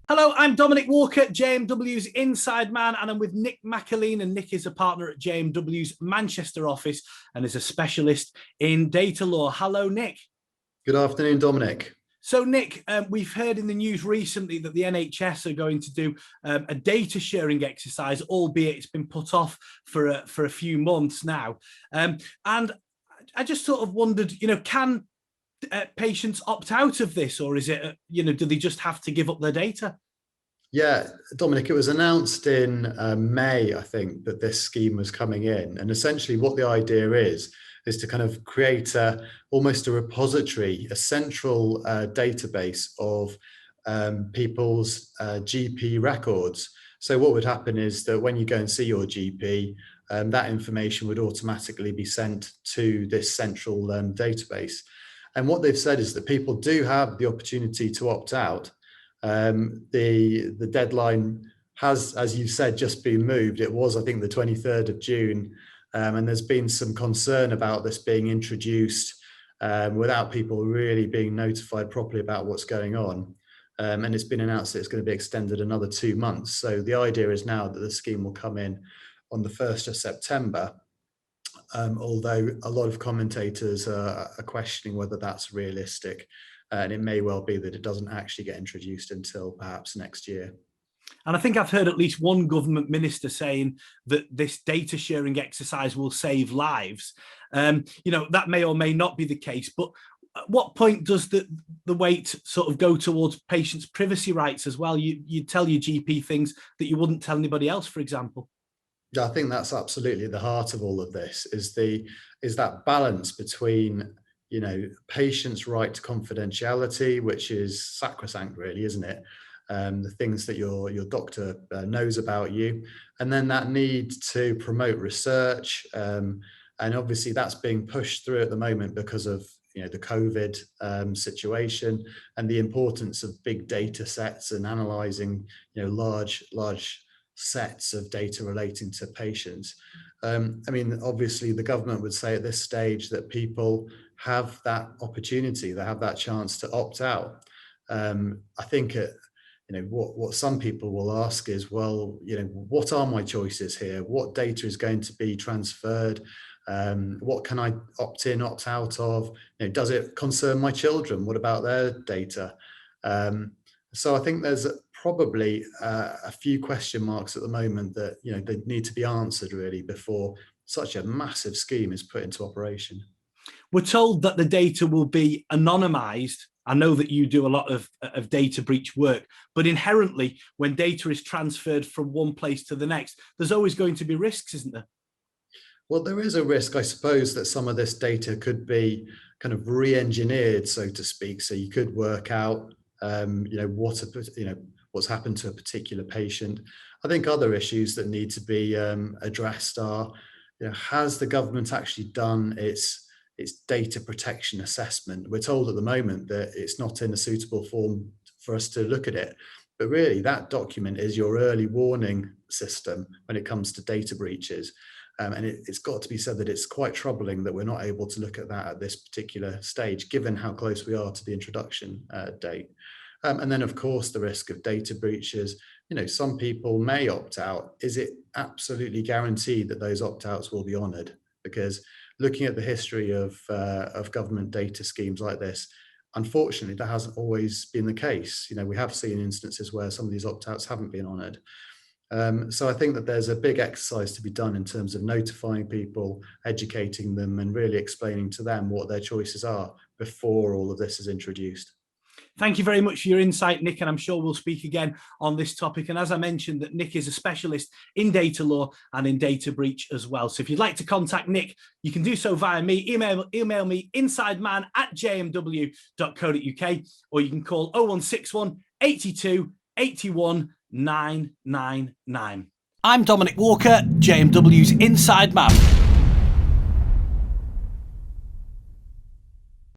Hello, I'm Dominic Walker, JMW's Inside Man, and I'm with Nick McAleenan. Nick is a partner at JMW's Manchester office and is a specialist in data law. Hello, Nick. Good afternoon, Dominic. So, Nick, we've heard in the news recently that the NHS are going to do a data sharing exercise, albeit it's been put off for a few months now. And I just sort of wondered, can patients opt out of this, or is it, do they just have to give up their data? Yeah, Dominic, it was announced in May, I think, that this scheme was coming in. And essentially what the idea is to kind of create almost a repository, a central database of people's GP records. So what would happen is that when you go and see your GP, that information would automatically be sent to this central database. And what they've said is that people do have the opportunity to opt out. The deadline has, as you said, just been moved. It was, I think, the 23rd of June. And there's been some concern about this being introduced without people really being notified properly about what's going on. And it's been announced that it's going to be extended another 2 months. So the idea is now that the scheme will come in on the 1st of September. Although a lot of commentators are questioning whether that's realistic, and it may well be that it doesn't actually get introduced until perhaps next year. And I think I've heard at least one government minister saying that this data sharing exercise will save lives. That may or may not be the case, but at what point does the weight sort of go towards patients' privacy rights as well? You tell your GP things that you wouldn't tell anybody else, for example. Yeah, I think that's absolutely the heart of all of this, is that balance between, patients' right to confidentiality, which is sacrosanct, really, isn't it? The things that your doctor knows about you, and then that need to promote research, and obviously that's being pushed through at the moment because of the COVID situation and the importance of big data sets and analysing large sets of data relating to patients. Obviously the government would say at this stage that people have that opportunity, they have that chance to opt out. I think what some people will ask is, well, what are my choices here? What data is going to be transferred? What can I opt in, opt out of? Does it concern my children? What about their data? So I think there's probably a few question marks at the moment that they need to be answered really before such a massive scheme is put into operation. We're told that the data will be anonymized. I know that you do a lot of data breach work, but inherently when data is transferred from one place to the next, there's always going to be risks, isn't there? Well, there is a risk, I suppose, that some of this data could be kind of re-engineered, so to speak. So you could work out what's happened to a particular patient. I think other issues that need to be addressed are, has the government actually done its data protection assessment? We're told at the moment that it's not in a suitable form for us to look at it, but really that document is your early warning system when it comes to data breaches. And it's got to be said that it's quite troubling that we're not able to look at that at this particular stage, given how close we are to the introduction date. And then, of course, the risk of data breaches. Some people may opt out. Is it absolutely guaranteed that those opt-outs will be honoured? Because looking at the history of government data schemes like this, unfortunately, that hasn't always been the case. We have seen instances where some of these opt-outs haven't been honoured. So I think that there's a big exercise to be done in terms of notifying people, educating them, and really explaining to them what their choices are before all of this is introduced. Thank you very much for your insight, Nick, and I'm sure we'll speak again on this topic. And as I mentioned, that Nick is a specialist in data law and in data breach as well. So if you'd like to contact Nick, you can do so via me. Email me insideman@jmw.co.uk, or you can call 0161 82 81 999. I'm Dominic Walker, JMW's Inside Man.